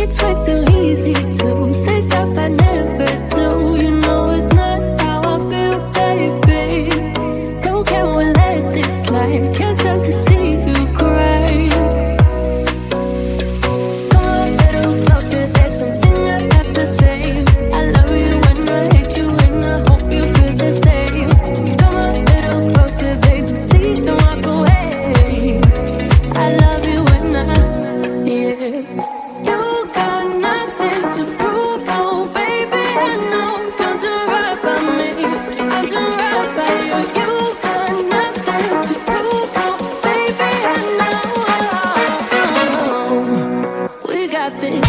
it's way too easy to say stuff I never do. You know it's not how I feel, baby. So can we let this slide? Can't stand to see you cry. Come a little closer, there's something I have to say. I love you and I hate you and I hope you feel the same. Come a little closer, baby, please don't walk away. I love you and yeah. You got nothing to prove, oh baby, I know. Don't do right by me, don't do right by you. You got nothing to prove, oh baby, I know. We got this.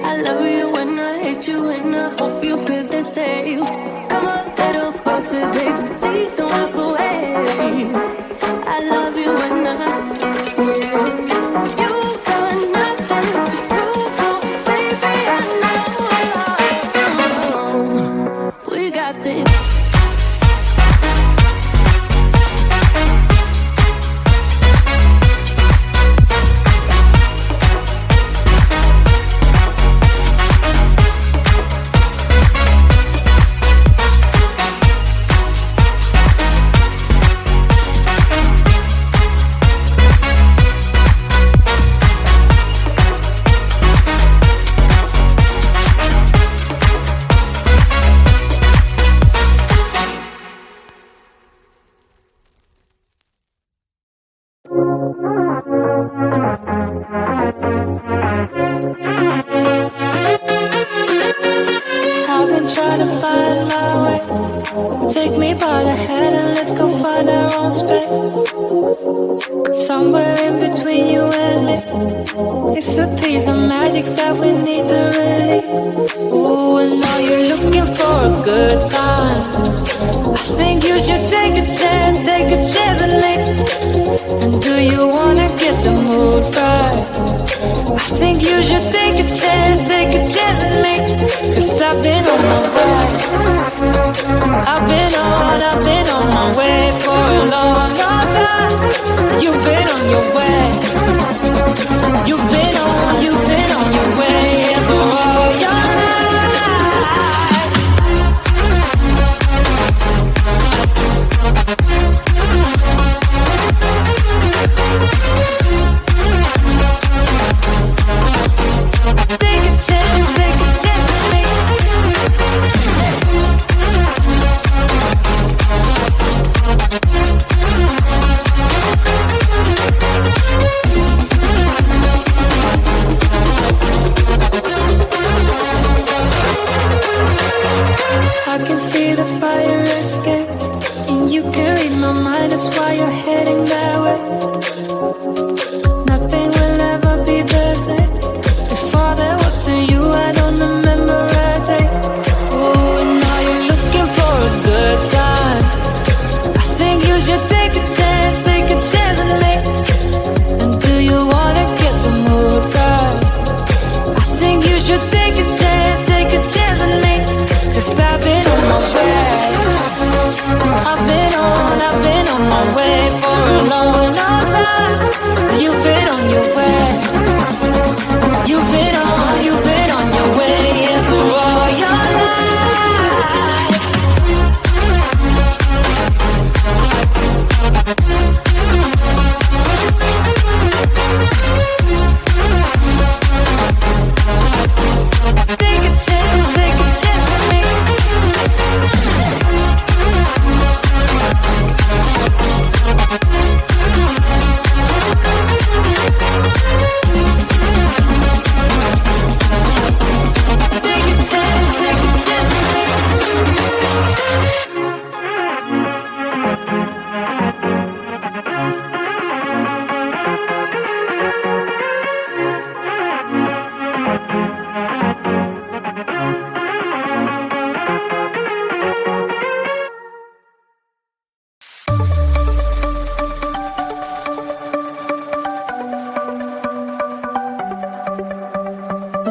I love you and I hate you and I hope you feel the same. Come a little closer, baby, please don't walk away. I love you and yeah. You got nothing to prove, oh baby, I know. We got this.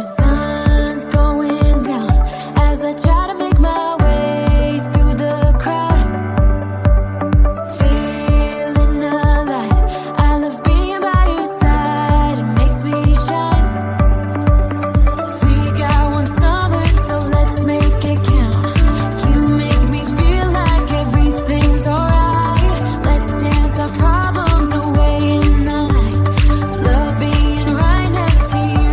sun's going down as I try to make my way through the crowd. Feeling alive, I love being by your side. It makes me shine. We got one summer, so let's make it count. You make me feel like everything's alright. Let's dance our problems away in the night. Love being right next to you.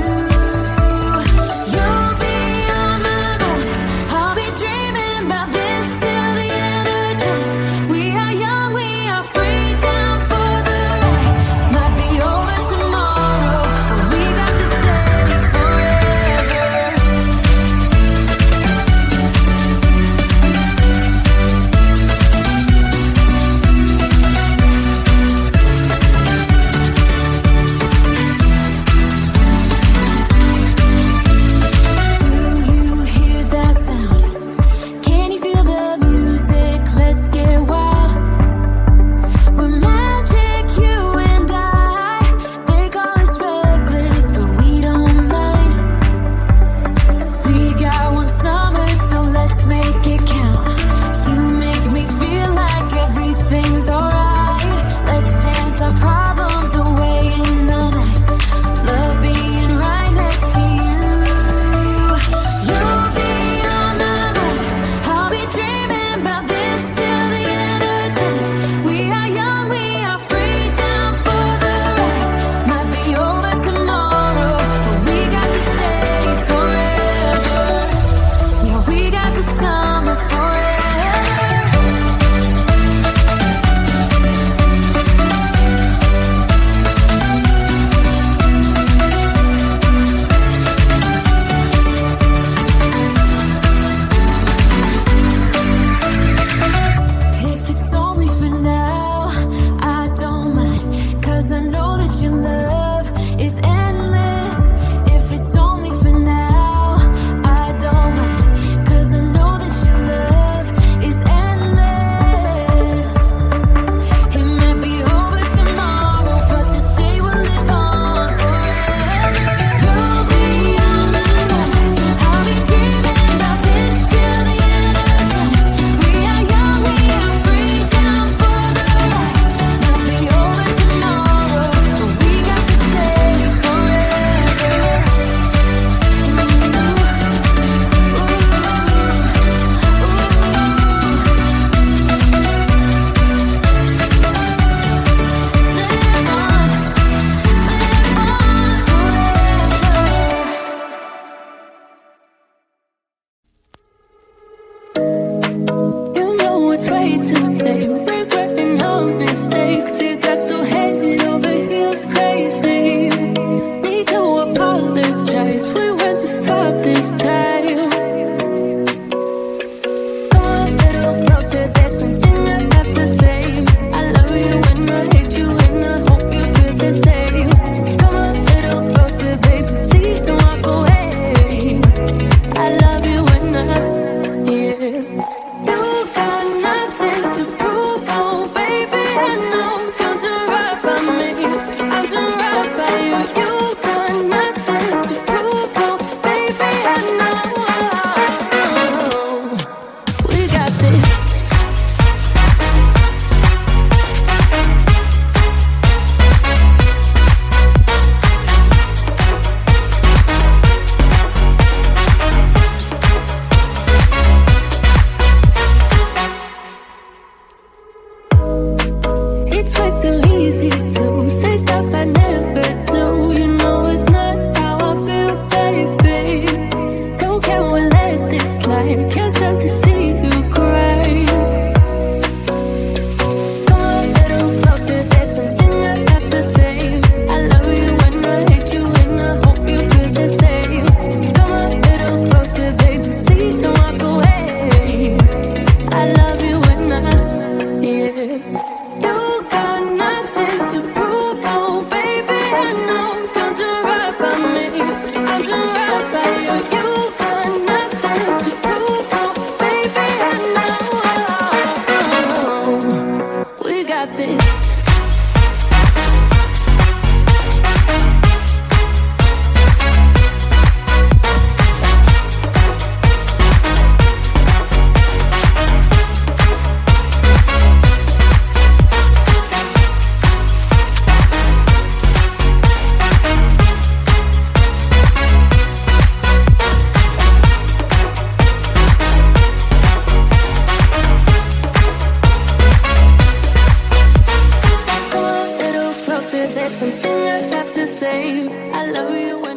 I have to say. I love you.